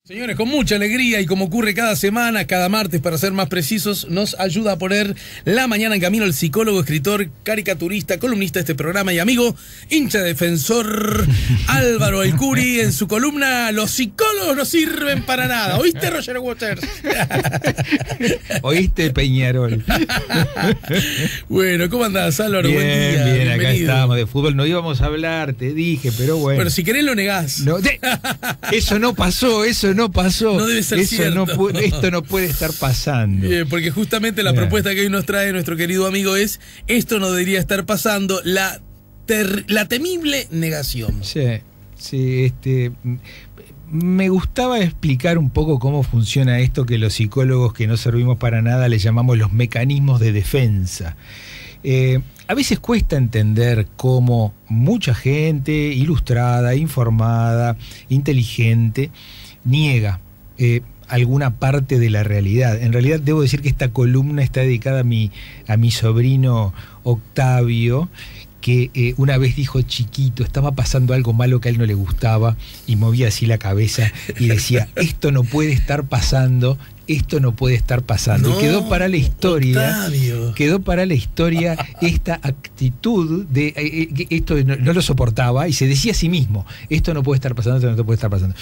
Señores, con mucha alegría y como ocurre cada semana, cada martes para ser más precisos, nos ayuda a poner la mañana en camino el psicólogo, escritor, caricaturista, columnista de este programa y amigo, hincha defensor Álvaro El Curi en su columna Los psicólogos no sirven para nada. ¿Oíste, Roger Waters? ¿Oíste, Peñarol? Bueno, ¿cómo andás, Álvaro? Bien, buen día. bien, bienvenido. acá estamos. De fútbol no íbamos a hablar, te dije, pero bueno. Bueno, si querés lo negás. No, eso no pasó, eso no pasó. No debe ser eso cierto. Esto no puede estar pasando. Porque justamente la propuesta que hoy nos trae nuestro querido amigo es: esto no debería estar pasando, la temible negación. Sí, me gustaba explicar un poco cómo funciona esto que los psicólogos que no servimos para nada le llamamos los mecanismos de defensa. A veces cuesta entender cómo mucha gente ilustrada, informada, inteligente, niega alguna parte de la realidad. En realidad debo decir que esta columna está dedicada a mi sobrino Octavio, que una vez dijo chiquito, estaba pasando algo malo que a él no le gustaba y movía así la cabeza y decía, esto no puede estar pasando, esto no puede estar pasando. No, y quedó para la historia, Octavio. quedó para la historia esta actitud de esto no lo soportaba y se decía a sí mismo, esto no puede estar pasando, esto no puede estar pasando.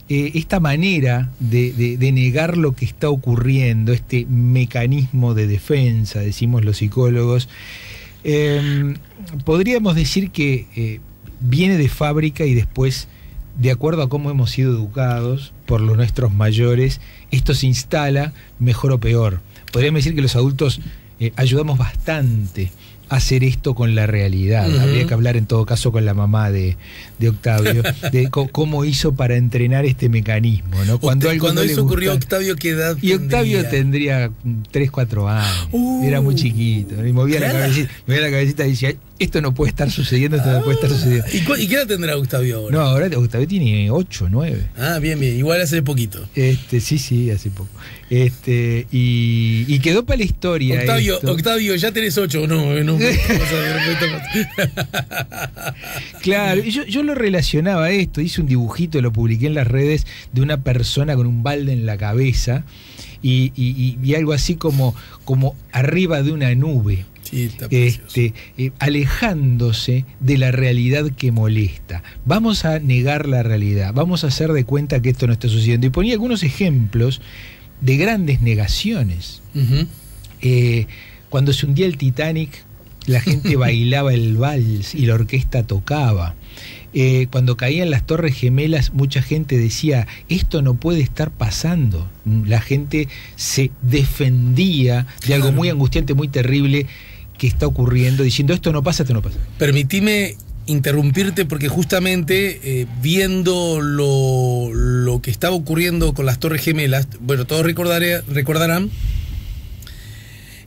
Esta manera de negar lo que está ocurriendo, este mecanismo de defensa, decimos los psicólogos, podríamos decir que viene de fábrica y después, de acuerdo a cómo hemos sido educados por los nuestros mayores, esto se instala mejor o peor. Podríamos decir que los adultos ayudamos bastante a hacer esto con la realidad. Habría que hablar en todo caso con la mamá de Octavio, de cómo hizo para entrenar este mecanismo, ¿no? Cuando eso ocurrió, Octavio, ¿qué edad tendría? Y Octavio tendría 3, 4 años. Era muy chiquito. Y movía la cabecita y decía, esto no puede estar sucediendo, esto no puede estar sucediendo. ¿Y qué edad tendrá Octavio ahora? No, ahora Octavio tiene 8, 9. Ah, bien, igual hace poquito. Sí, hace poco. Y quedó para la historia. Octavio, ¿ya tenés 8 o no? Claro, yo lo relacionaba a esto, hice un dibujito, lo publiqué en las redes, de una persona con un balde en la cabeza y algo así como arriba de una nube. Sí, está precioso. Alejándose de la realidad que molesta. Vamos a negar la realidad, vamos a hacer de cuenta que esto no está sucediendo. Y ponía algunos ejemplos de grandes negaciones. Cuando se hundía el Titanic, la gente bailaba el vals y la orquesta tocaba. Cuando caían las Torres Gemelas, mucha gente decía, esto no puede estar pasando. La gente se defendía de algo muy angustiante, muy terrible que está ocurriendo, diciendo, esto no pasa, esto no pasa. Permitime interrumpirte porque justamente viendo lo que estaba ocurriendo con las Torres Gemelas, bueno, todos recordarán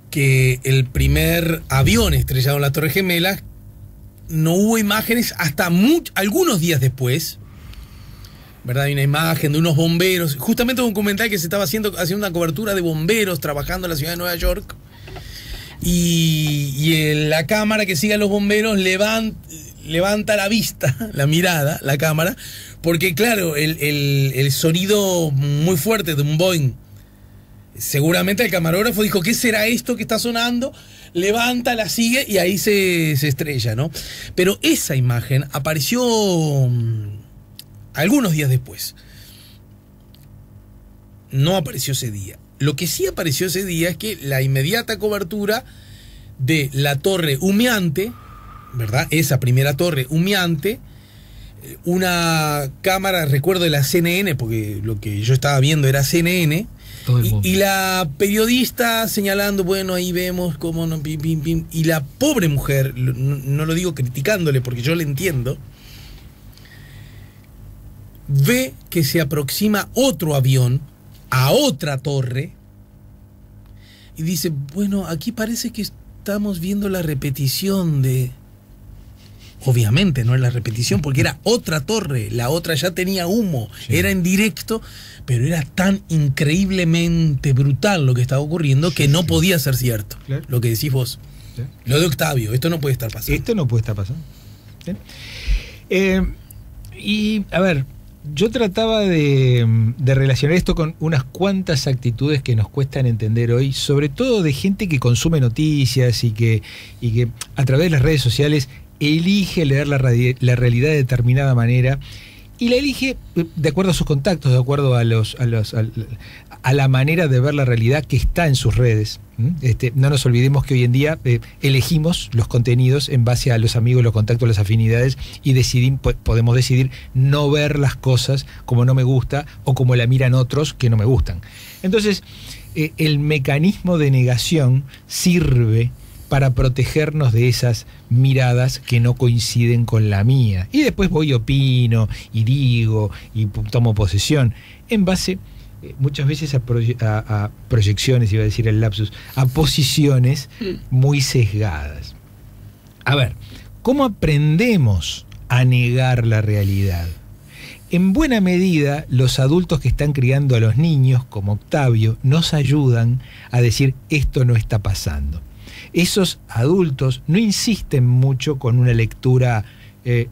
que el primer avión estrellado en las Torres Gemelas no hubo imágenes hasta algunos días después, ¿verdad? Hay una imagen de unos bomberos, justamente un documental que se estaba haciendo una cobertura de bomberos trabajando en la ciudad de Nueva York, y en la cámara que sigue a los bomberos levanta la vista, la mirada, la cámara, porque claro, el sonido muy fuerte de un Boeing, seguramente el camarógrafo dijo, ¿qué será esto que está sonando? Levanta, la sigue y ahí se estrella, ¿no? Pero esa imagen apareció algunos días después. No apareció ese día. Lo que sí apareció ese día es que la inmediata cobertura de la torre humeante, ¿verdad? Esa primera torre humeante, una cámara, recuerdo de la CNN, porque lo que yo estaba viendo era CNN, y la periodista señalando, bueno, ahí vemos cómo no, pim, pim, pim, y la pobre mujer, no lo digo criticándole porque yo le entiendo, ve que se aproxima otro avión a otra torre y dice, bueno, aquí parece que estamos viendo la repetición de... Obviamente no es la repetición porque era otra torre, la otra ya tenía humo, sí. Era en directo, pero era tan increíblemente brutal lo que estaba ocurriendo que no podía ser cierto, claro. Lo que decís vos, sí. Lo de Octavio, esto no puede estar pasando. Esto no puede estar pasando. ¿Sí? Y a ver, yo trataba de relacionar esto con unas cuantas actitudes que nos cuestan entender hoy, sobre todo de gente que consume noticias y que a través de las redes sociales elige leer la realidad de determinada manera y la elige de acuerdo a sus contactos, de acuerdo a la manera de ver la realidad que está en sus redes. No nos olvidemos que hoy en día elegimos los contenidos en base a los amigos, los contactos, las afinidades y podemos decidir no ver las cosas como no me gusta o como la miran otros que no me gustan. Entonces, el mecanismo de negación sirve para protegernos de esas miradas que no coinciden con la mía. Y después voy y opino, y digo, y tomo posesión, en base muchas veces a proyecciones, iba a decir el lapsus, a posiciones muy sesgadas. A ver, ¿cómo aprendemos a negar la realidad? En buena medida, los adultos que están criando a los niños, como Octavio, nos ayudan a decir esto no está pasando. Esos adultos no insisten mucho con una lectura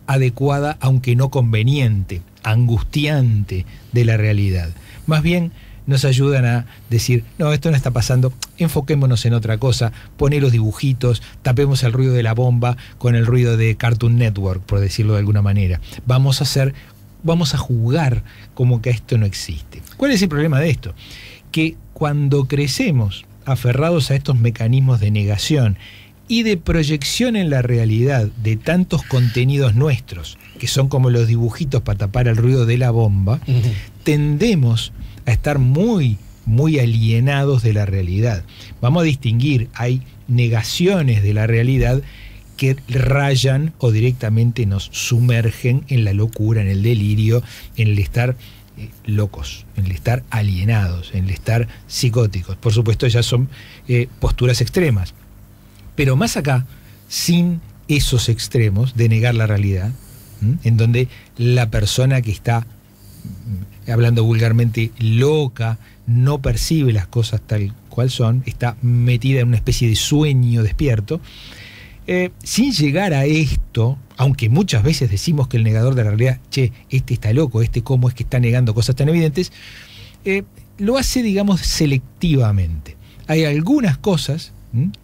adecuada, aunque no conveniente, angustiante de la realidad. Más bien nos ayudan a decir, no, esto no está pasando, enfoquémonos en otra cosa, poné los dibujitos, tapemos el ruido de la bomba con el ruido de Cartoon Network, por decirlo de alguna manera. Vamos a jugar como que esto no existe. ¿Cuál es el problema de esto? Que cuando crecemos aferrados a estos mecanismos de negación y de proyección en la realidad de tantos contenidos nuestros, que son como los dibujitos para tapar el ruido de la bomba, tendemos a estar muy, muy alienados de la realidad. Vamos a distinguir, hay negaciones de la realidad que rayan o directamente nos sumergen en la locura, en el delirio, en el estar locos, en el estar alienados, en el estar psicóticos. Por supuesto, ya son posturas extremas. Pero más acá, sin esos extremos de negar la realidad, en donde la persona que está, hablando vulgarmente, loca, no percibe las cosas tal cual son, está metida en una especie de sueño despierto, sin llegar a esto, aunque muchas veces decimos que el negador de la realidad, che, este está loco, cómo es que está negando cosas tan evidentes, lo hace, digamos, selectivamente. Hay algunas cosas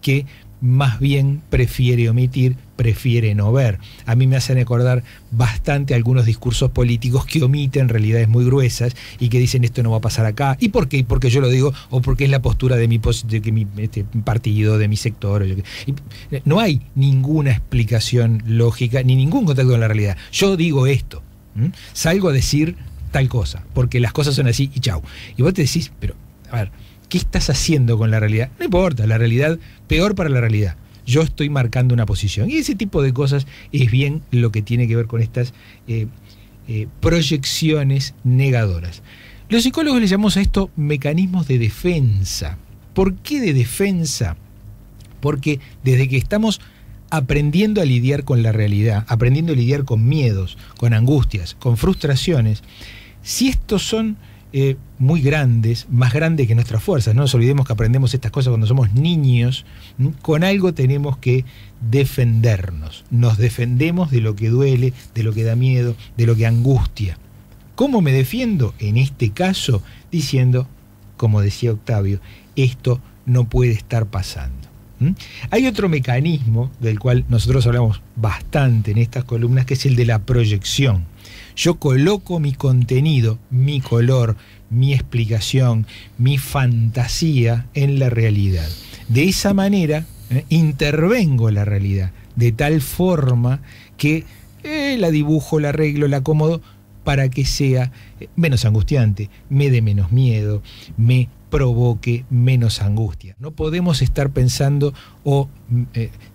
que más bien prefiere omitir, prefiere no ver. A mí me hacen acordar bastante algunos discursos políticos que omiten realidades muy gruesas y que dicen esto no va a pasar acá. ¿Y por qué? Porque yo lo digo o porque es la postura de mi partido, de mi sector. No hay ninguna explicación lógica ni ningún contacto con la realidad. Yo digo esto, salgo a decir tal cosa, porque las cosas son así y chau. Y vos te decís, pero a ver, ¿qué estás haciendo con la realidad? No importa, la realidad, peor para la realidad. Yo estoy marcando una posición. Y ese tipo de cosas es bien lo que tiene que ver con estas proyecciones negadoras. Los psicólogos les llamamos a esto mecanismos de defensa. ¿Por qué de defensa? Porque desde que estamos aprendiendo a lidiar con la realidad, aprendiendo a lidiar con miedos, con angustias, con frustraciones, si estos son muy grandes, más grandes que nuestras fuerzas. No nos olvidemos que aprendemos estas cosas cuando somos niños. Con algo tenemos que defendernos. Nos defendemos de lo que duele, de lo que da miedo, de lo que angustia. ¿Cómo me defiendo? En este caso, diciendo, como decía Octavio, esto no puede estar pasando. Hay otro mecanismo del cual nosotros hablamos bastante en estas columnas, que es el de la proyección. Yo coloco mi contenido, mi color, mi explicación, mi fantasía en la realidad. De esa manera intervengo la realidad, de tal forma que la dibujo, la arreglo, la acomodo para que sea menos angustiante, me dé menos miedo, me provoque menos angustia. No podemos estar pensando o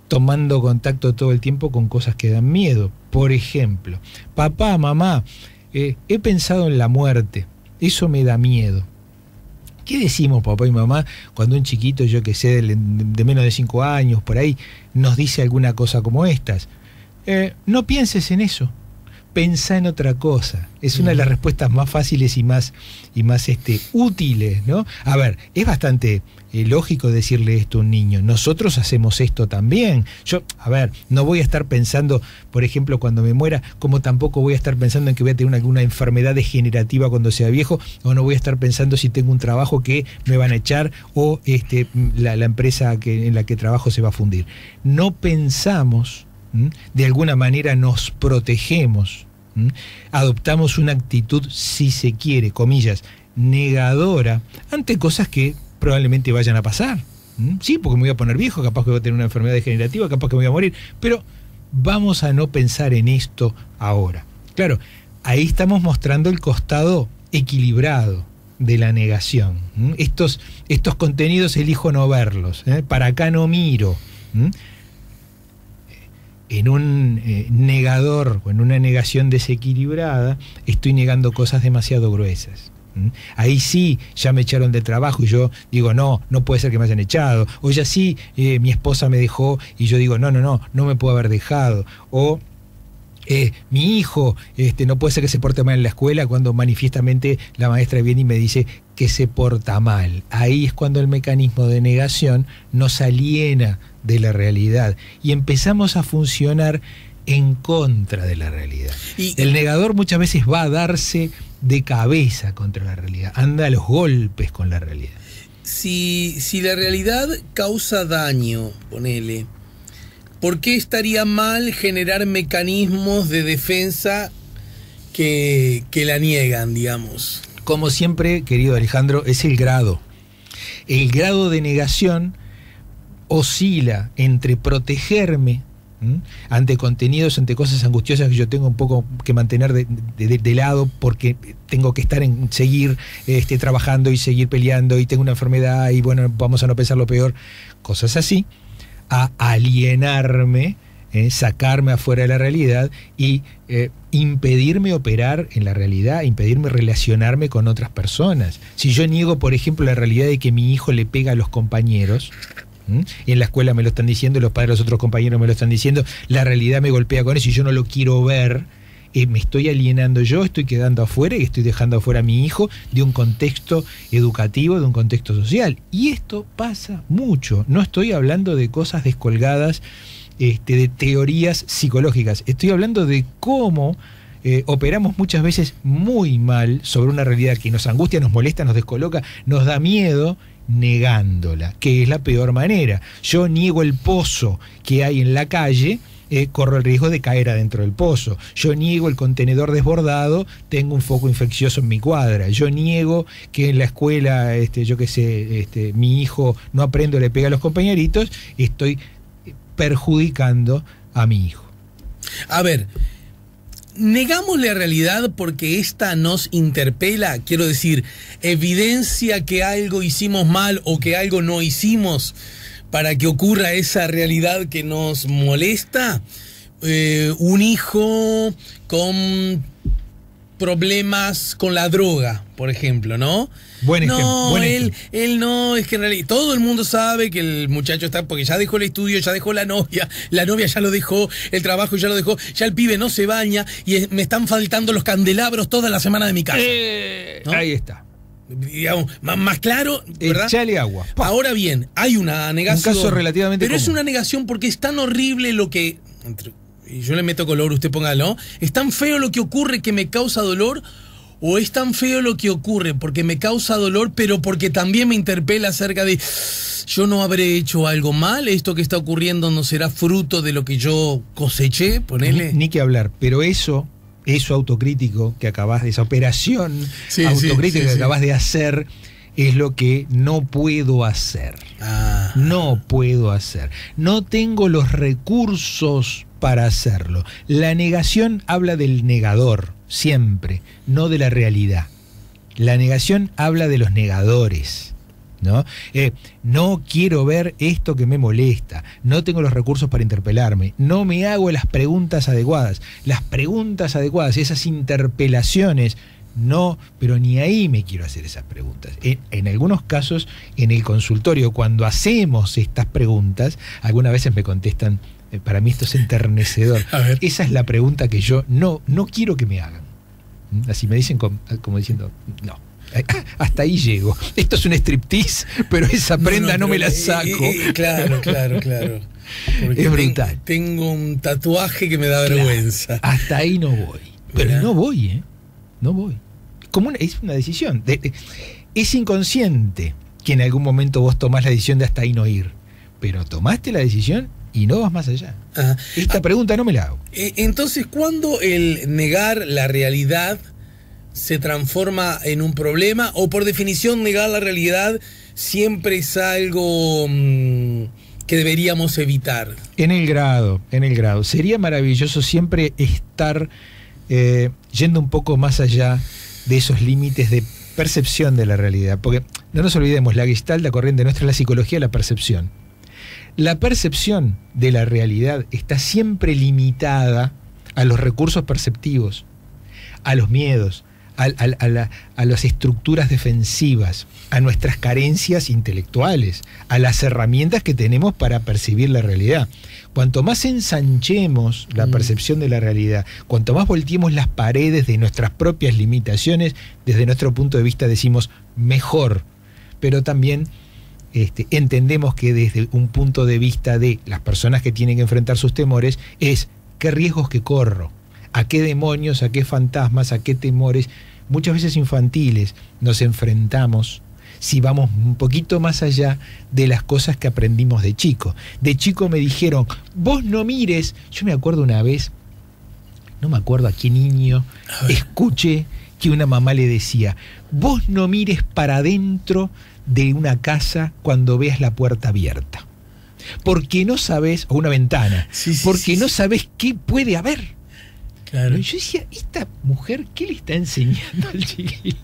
tomando contacto todo el tiempo con cosas que dan miedo. Por ejemplo, papá, mamá, he pensado en la muerte, eso me da miedo. ¿Qué decimos papá y mamá cuando un chiquito, yo que sé, de menos de 5 años, por ahí, nos dice alguna cosa como estas? No pienses en eso, pensá en otra cosa. Es una de las respuestas más fáciles y más útiles, ¿no? A ver, es bastante lógico decirle esto a un niño. Nosotros hacemos esto también. Yo, a ver, no voy a estar pensando, por ejemplo, cuando me muera, como tampoco voy a estar pensando en que voy a tener alguna enfermedad degenerativa cuando sea viejo, o no voy a estar pensando si tengo un trabajo que me van a echar o la empresa en la que trabajo se va a fundir. No pensamos, de alguna manera nos protegemos, adoptamos una actitud, si se quiere, comillas, negadora ante cosas que probablemente vayan a pasar. Sí, porque me voy a poner viejo, capaz que voy a tener una enfermedad degenerativa, capaz que me voy a morir, pero vamos a no pensar en esto ahora. Claro, ahí estamos mostrando el costado equilibrado de la negación. Estos contenidos elijo no verlos, para acá no miro. En un negador o en una negación desequilibrada estoy negando cosas demasiado gruesas. Ahí sí, ya me echaron del trabajo y yo digo, no puede ser que me hayan echado. O ya sí, mi esposa me dejó y yo digo, no me puedo haber dejado. O mi hijo no puede ser que se porte mal en la escuela, cuando manifiestamente la maestra viene y me dice que se porta mal. Ahí es cuando el mecanismo de negación nos aliena de la realidad y empezamos a funcionar en contra de la realidad. Y el negador muchas veces va a darse de cabeza contra la realidad, anda a los golpes con la realidad. Si la realidad causa daño, ponele, ¿por qué estaría mal generar mecanismos de defensa que la niegan, digamos? Como siempre, querido Alejandro, es el grado. El grado de negación oscila entre protegerme ante contenidos, ante cosas angustiosas que yo tengo un poco que mantener de lado porque tengo que estar seguir trabajando y seguir peleando y tengo una enfermedad y bueno, vamos a no pensar lo peor, cosas así, a alienarme, sacarme afuera de la realidad y impedirme operar en la realidad, impedirme relacionarme con otras personas. Si yo niego, por ejemplo, la realidad de que mi hijo le pega a los compañeros, y en la escuela me lo están diciendo, los padres de los otros compañeros me lo están diciendo, la realidad me golpea con eso y yo no lo quiero ver, me estoy alienando yo, estoy quedando afuera y estoy dejando afuera a mi hijo de un contexto educativo, de un contexto social. Y esto pasa mucho. No estoy hablando de cosas descolgadas, de teorías psicológicas. Estoy hablando de cómo operamos muchas veces muy mal sobre una realidad que nos angustia, nos molesta, nos descoloca, nos da miedo, negándola, que es la peor manera. Yo niego el pozo que hay en la calle, corro el riesgo de caer adentro del pozo. Yo niego el contenedor desbordado, tengo un foco infeccioso en mi cuadra. Yo niego que en la escuela, yo qué sé, mi hijo no aprende o le pega a los compañeritos, estoy perjudicando a mi hijo. A ver, negamos la realidad porque esta nos interpela, quiero decir, evidencia que algo hicimos mal o que algo no hicimos para que ocurra esa realidad que nos molesta. Un hijo con problemas con la droga, por ejemplo, ¿no? Buen ejemplo. Él no, es que en realidad todo el mundo sabe que el muchacho está, porque ya dejó el estudio, ya dejó la novia ya lo dejó, el trabajo ya lo dejó, ya el pibe no se baña y me están faltando los candelabros toda la semana de mi casa. ¿No? Ahí está. Digamos, más claro, ¿verdad? Echale agua. ¡Pah! Ahora bien, hay una negación. Un caso relativamente pero común. Es una negación porque es tan horrible lo que... Y yo le meto color, usted póngalo. ¿Es tan feo lo que ocurre que me causa dolor? ¿O es tan feo lo que ocurre porque me causa dolor, pero porque también me interpela acerca de... yo no habré hecho algo mal? ¿Esto que está ocurriendo no será fruto de lo que yo coseché? Ponele. Ni que hablar, pero eso autocrítico que acabas de... esa operación autocrítica que acabas de hacer... es lo que no puedo hacer. No puedo hacer. No tengo los recursos para hacerlo. La negación habla del negador, siempre, no de la realidad. La negación habla de los negadores, ¿no? No quiero ver esto que me molesta. No tengo los recursos para interpelarme. No me hago las preguntas adecuadas. Las preguntas adecuadas, esas interpelaciones... no, pero ni ahí me quiero hacer esas preguntas. En algunos casos, en el consultorio, cuando hacemos estas preguntas, algunas veces me contestan para mí esto es enternecedor. A ver. Esa es la pregunta que yo no quiero que me hagan. Así me dicen como diciendo, no, hasta ahí llego. Esto es un striptease, pero esa prenda no me la saco. Claro. Porque es brutal. Tengo un tatuaje que me da vergüenza. Hasta ahí no voy. Pero no voy, no voy. Es una decisión. Es inconsciente que en algún momento vos tomás la decisión de hasta ahí no ir. Pero tomaste la decisión y no vas más allá. Ajá. Esta pregunta no me la hago. Entonces, ¿cuándo el negar la realidad se transforma en un problema? O por definición, negar la realidad siempre es algo que deberíamos evitar. En el grado. Sería maravilloso siempre estar yendo un poco más allá de esos límites de percepción de la realidad. Porque no nos olvidemos, la Gestalt, la corriente nuestra, es la psicología de la percepción. La percepción de la realidad está siempre limitada a los recursos perceptivos, a los miedos, a las estructuras defensivas, a nuestras carencias intelectuales, a las herramientas que tenemos para percibir la realidad. Cuanto más ensanchemos la percepción de la realidad, cuanto más volteemos las paredes de nuestras propias limitaciones, desde nuestro punto de vista decimos mejor, pero también entendemos que desde un punto de vista de las personas que tienen que enfrentar sus temores es qué riesgos que corro, a qué demonios, a qué fantasmas, a qué temores, muchas veces infantiles, nos enfrentamos si vamos un poquito más allá de las cosas que aprendimos de chico. De chico me dijeron, vos no mires. Yo me acuerdo una vez, no me acuerdo a qué niño, escuché que una mamá le decía, vos no mires para adentro de una casa cuando veas la puerta abierta, porque no sabes, o una ventana, porque no sabes qué puede haber. Claro. Yo decía, esta mujer, ¿qué le está enseñando al chiquilín?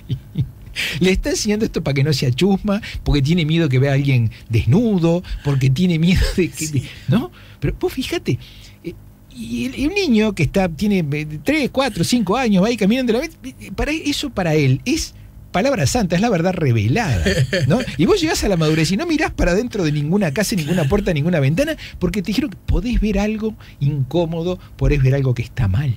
Le está enseñando esto para que no sea chusma, porque tiene miedo que vea a alguien desnudo, porque tiene miedo de que... ¿no? Pero vos fíjate, y un niño que tiene 3, 4, 5 años, va ahí caminando, para él es palabra santa, es la verdad revelada, ¿no? Y vos llegás a la madurez y no mirás para dentro de ninguna casa, ninguna puerta, ninguna ventana, porque te dijeron que podés ver algo incómodo, podés ver algo que está mal.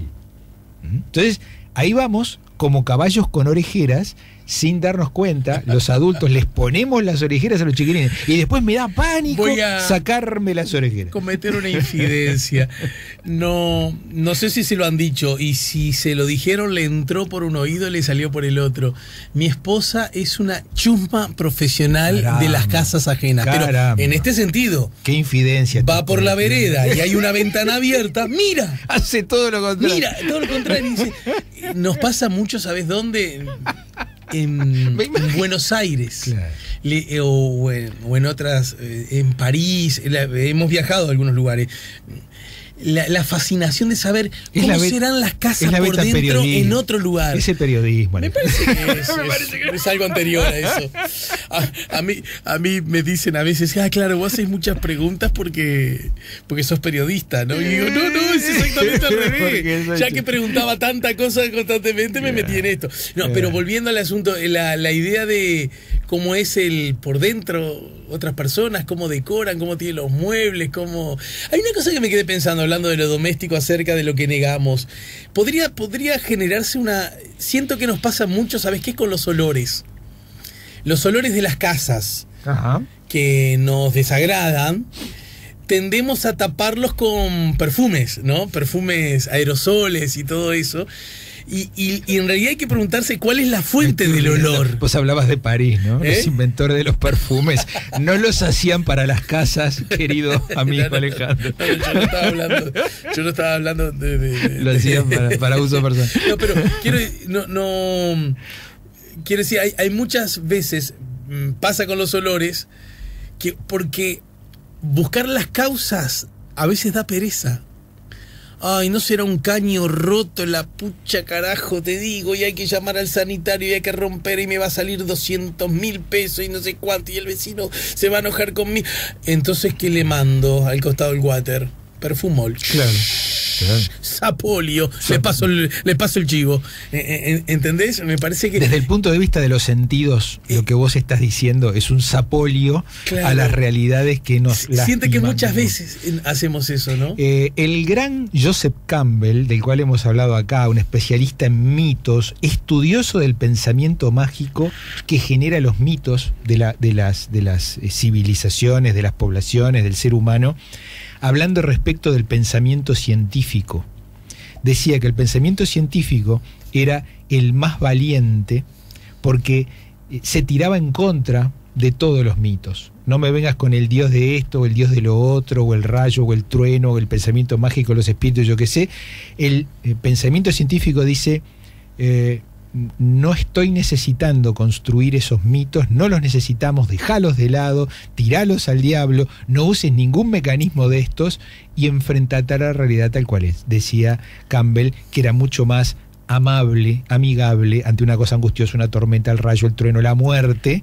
Entonces, ahí vamos como caballos con orejeras, sin darnos cuenta, los adultos les ponemos las orejeras a los chiquilines y después me da pánico sacarme las orejeras. Cometer una infidencia. No sé si se lo han dicho, y si se lo dijeron le entró por un oído y le salió por el otro. Mi esposa es una chusma profesional de las casas ajenas. Pero en este sentido, qué infidencia. Va por la vereda y hay una ventana abierta. Mira. Hace todo lo contrario. Mira, todo lo contrario. Dice, nos pasa mucho, ¿sabes dónde? En Buenos Aires, claro. o en otras, en París, hemos viajado a algunos lugares. La fascinación de saber cómo serán las casas por dentro en otro lugar. Ese periodismo. Me parece que es algo anterior a eso. A mí me dicen a veces, claro, vos haces muchas preguntas porque sos periodista, ¿no? Y digo, no, es exactamente al revés. Ya que preguntaba tanta cosa constantemente, me metí en esto. No, pero volviendo al asunto, la idea de cómo es el por dentro, otras personas, cómo decoran, cómo tienen los muebles, cómo... Hay una cosa que me quedé pensando, hablando de lo doméstico, acerca de lo que negamos. Podría generarse una... Siento que nos pasa mucho, ¿sabes qué? Con los olores. Los olores de las casas. Ajá. Que nos desagradan. Tendemos a taparlos con perfumes, ¿no? Perfumes, aerosoles y todo eso. Y en realidad hay que preguntarse cuál es la fuente del olor. Vos hablabas de París, ¿no? Los inventores de los perfumes. No los hacían para las casas, querido amigo Alejandro. Yo no estaba hablando de lo hacían para uso personal. No, pero quiero decir, hay muchas veces, pasa con los olores, que porque buscar las causas a veces da pereza. Ay, no será un caño roto, la pucha carajo, te digo, y hay que llamar al sanitario y hay que romper y me va a salir 200.000 pesos y no sé cuánto, y el vecino se va a enojar conmigo. Entonces, ¿qué le mando al costado del water? Perfumol. Claro. sapolio. Le paso el chivo. ¿Entendés? Me parece que... Desde el punto de vista de los sentidos, lo que vos estás diciendo es un sapolio, claro, a las realidades que nos siente que muchas veces hacemos eso, ¿no? El gran Joseph Campbell, del cual hemos hablado acá, un especialista en mitos, estudioso del pensamiento mágico que genera los mitos de las civilizaciones, de las poblaciones, del ser humano, hablando respecto del pensamiento científico. Decía que el pensamiento científico era el más valiente porque se tiraba en contra de todos los mitos. No me vengas con el dios de esto, o el dios de lo otro, o el rayo, o el trueno, o el pensamiento mágico, los espíritus, yo qué sé. El pensamiento científico dice... no estoy necesitando construir esos mitos, no los necesitamos, dejalos de lado, tiralos al diablo, no uses ningún mecanismo de estos y enfrentate a la realidad tal cual es. Decía Campbell que era mucho más amable, amigable ante una cosa angustiosa, una tormenta, el rayo, el trueno, la muerte,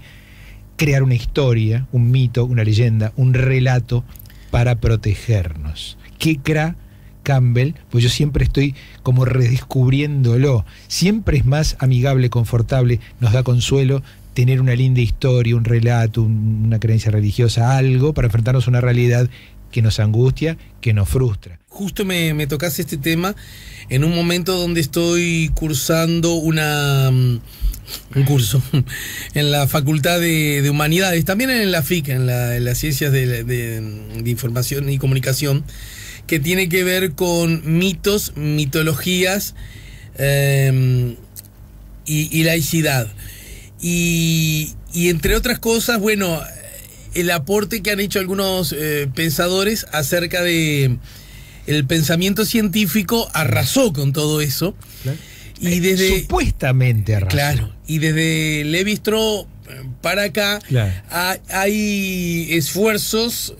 crear una historia, un mito, una leyenda, un relato para protegernos. ¿Qué crea Campbell? Pues yo siempre estoy como redescubriéndolo. Siempre es más amigable, confortable, nos da consuelo tener una linda historia, un relato, una creencia religiosa, algo para enfrentarnos a una realidad que nos angustia, que nos frustra. Justo me tocas este tema en un momento donde estoy cursando un curso en la Facultad de Humanidades, también en la FIC, en las Ciencias de Información y Comunicación, que tiene que ver con mitos, mitologías y laicidad. Y entre otras cosas, bueno, el aporte que han hecho algunos pensadores acerca de el pensamiento científico arrasó con todo eso. Claro. Y desde, supuestamente arrasó. Claro, y desde Levi-Strauss para acá, claro, hay esfuerzos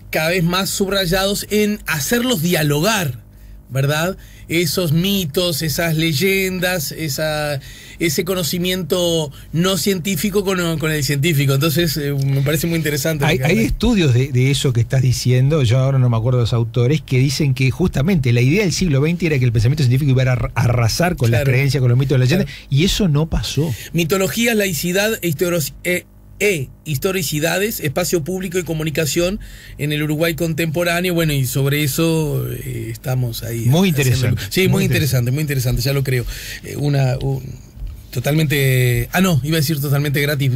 cada vez más subrayados en hacerlos dialogar, ¿verdad? Esos mitos, esas leyendas, ese conocimiento no científico con el científico. Entonces me parece muy interesante. Hay estudios de eso que estás diciendo, yo ahora no me acuerdo de los autores, que dicen que justamente la idea del siglo XX era que el pensamiento científico iba a arrasar con, claro, las creencias, con los mitos de la leyenda, claro, y eso no pasó. Mitologías, laicidad historicidades, espacio público y comunicación en el Uruguay contemporáneo. Bueno, y sobre eso estamos ahí. Muy interesante. Sí, muy interesante, ya lo creo. Totalmente... iba a decir totalmente gratis.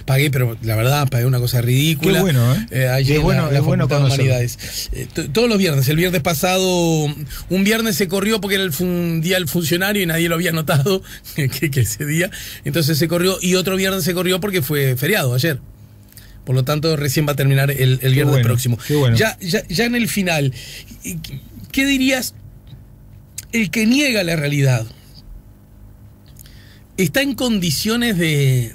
Pagué, pero la verdad, pagué una cosa ridícula. Qué bueno, allí es bueno, la es bueno Facultad de Humanidades. Todos los viernes. El viernes pasado, un viernes se corrió porque era el día del funcionario y nadie lo había notado que ese día. Entonces se corrió, y otro viernes se corrió porque fue feriado ayer. Por lo tanto, recién va a terminar el viernes próximo. Qué bueno. Ya en el final, ¿qué dirías? El que niega la realidad ¿está en condiciones de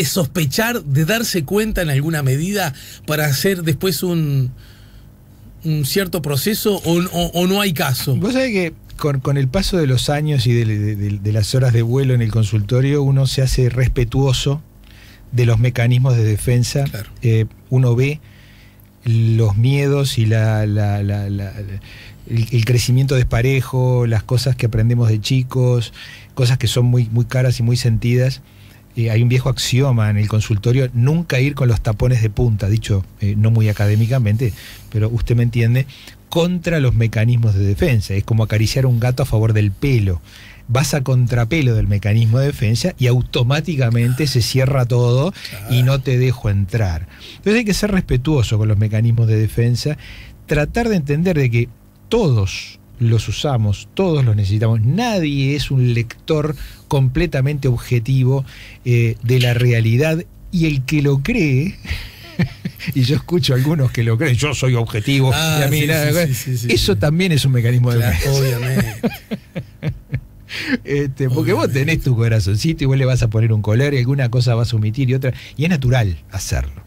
sospechar, de darse cuenta en alguna medida para hacer después un cierto proceso o no hay caso? Vos sabés que con el paso de los años y de las horas de vuelo en el consultorio, uno se hace respetuoso de los mecanismos de defensa. Claro. Uno ve los miedos y el crecimiento desparejo, las cosas que aprendemos de chicos, cosas que son muy, muy caras y muy sentidas. Hay un viejo axioma en el consultorio: nunca ir con los tapones de punta, dicho no muy académicamente, pero usted me entiende, contra los mecanismos de defensa. Es como acariciar a un gato a favor del pelo. Vas a contrapelo del mecanismo de defensa y automáticamente se cierra todo y no te dejo entrar. Entonces hay que ser respetuoso con los mecanismos de defensa, tratar de entender de que todos los usamos, todos los necesitamos. Nadie es un lector completamente objetivo de la realidad, y el que lo cree, y yo escucho a algunos que lo creen, yo soy objetivo, y a mí eso también es un mecanismo de defensa. Obviamente. Porque vos tenés tu corazoncito y vos le vas a poner un color y alguna cosa vas a omitir y otra, y es natural hacerlo.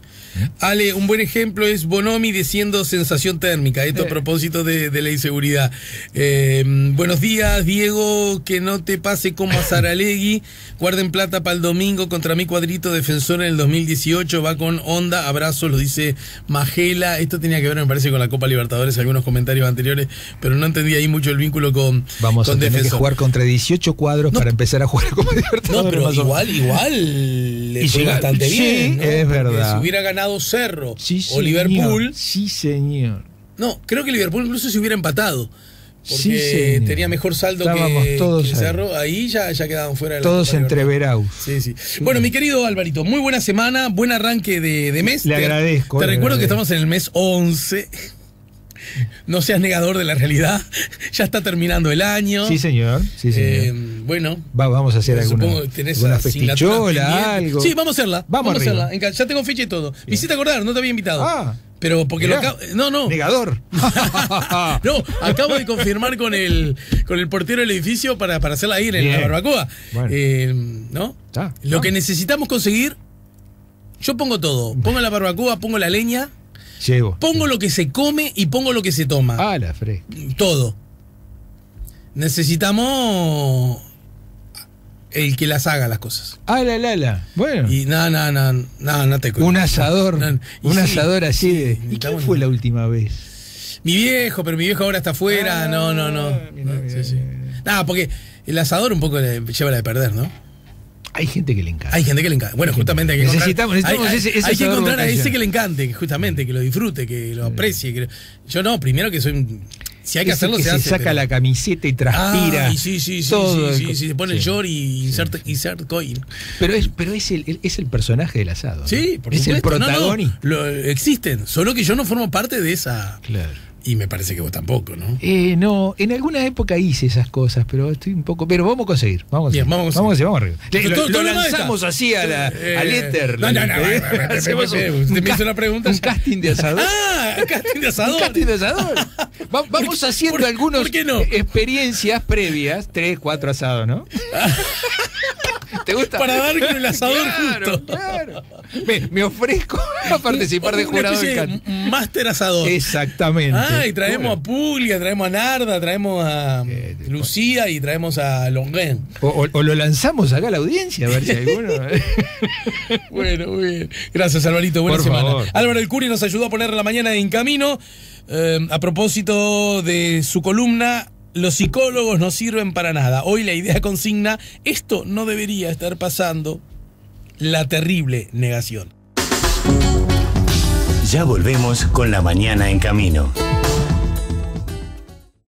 Ale, un buen ejemplo es Bonomi diciendo sensación térmica. Esto a propósito de la inseguridad. Buenos días, Diego. Que no te pase como a Saralegui. Guarden plata para el domingo contra mi cuadrito defensor en el 2018. Va con onda. Abrazos, lo dice Magela. Esto tenía que ver, me parece, con la Copa Libertadores. Algunos comentarios anteriores, pero no entendí ahí mucho el vínculo con Vamos con a tener defensor. que jugar contra 18 cuadros para empezar a jugar Copa Libertadores. No, pero igual le fue bastante bien, ¿no? Es verdad. Porque si hubiera ganado Cerro Sí, o Liverpool. Sí, señor. No, creo que Liverpool incluso se hubiera empatado. Porque Sí, señor. tenía mejor saldo Estábamos todos que ahí. Cerro. Ahí ya quedaban fuera de la Todos Copa entre Libertadores. Veraus. Sí. Bueno, mi querido Alvarito, muy buena semana, buen arranque de mes. Le agradezco. Te recuerdo que estamos en el mes 11. No seas negador de la realidad. Ya está terminando el año. Sí, señor. Sí, señor. Bueno. Vamos a hacer Supongo que tenés alguna asignaturas festichola, pendientes. algo. Sí, vamos a hacerla. Vamos a arriba. hacerla. Ya tengo fecha y todo. Me hiciste acordar, no te había invitado. Ah. Pero porque Mirá. lo acabo. No. Negador. No, acabo de confirmar con el portero del edificio para hacerla ahí en la barbacoa. Bueno. ¿No? Está. Lo que necesitamos conseguir, yo pongo todo. Pongo la barbacoa, pongo la leña, Llevo. pongo lo que se come y pongo lo que se toma. Ah, la fre. Todo. Necesitamos el que las haga las cosas. Ah, la. Bueno. Y no te cuento. Un asador. No, Un sí, asador así de. ¿Y quién necesitamos- fue la última vez? Mi viejo, pero mi viejo ahora está afuera. No. Mira. Sí. Nada, porque el asador un poco lleva la de perder, ¿no? Hay gente que le encanta. Hay gente que le encanta. Bueno, justamente hay que Necesitamos hay ese que asador encontrar a ese vocacional. que le encante, justamente, que lo disfrute, que lo aprecie. Yo no, primero que soy un... Si hay que Ese hacerlo, que se se hace. saca la camiseta y transpira. Ay, sí, todo se pone el short y insert coin. Pero es el personaje del asado. ¿no? Sí, por es el supuesto. protagonista. Existen, solo que yo no formo parte de esa. Claro. Y me parece que vos tampoco, ¿no? No, en alguna época hice esas cosas, pero estoy un poco. Pero vamos a conseguir. Vamos Bien, vamos a conseguir. Vamos arriba. Lo Todo lo lanzamos demás así al éter. No, Hacemos usted me hizo una pregunta. un casting de asador. Ah, casting de asador. Un casting de asador. Vamos haciendo algunas ¿por qué no? experiencias previas, 3, 4 asados, ¿no? ¿Te gusta? Para dar con el asador Claro, justo. claro. Me ofrezco a participar de Una jurado especie del de casting. máster asador. Exactamente. Y traemos a Puglia, traemos a Narda, traemos a Lucía y traemos a Longuén. O lo lanzamos acá a la audiencia, a ver si hay uno. Bueno, muy bien. Gracias, Alvarito. Buena Por semana. favor. Álvaro El Curi nos ayudó a poner la mañana en camino. A propósito de su columna, los psicólogos no sirven para nada. Hoy la idea consigna, esto no debería estar pasando. La terrible negación. Ya volvemos con La Mañana en Camino.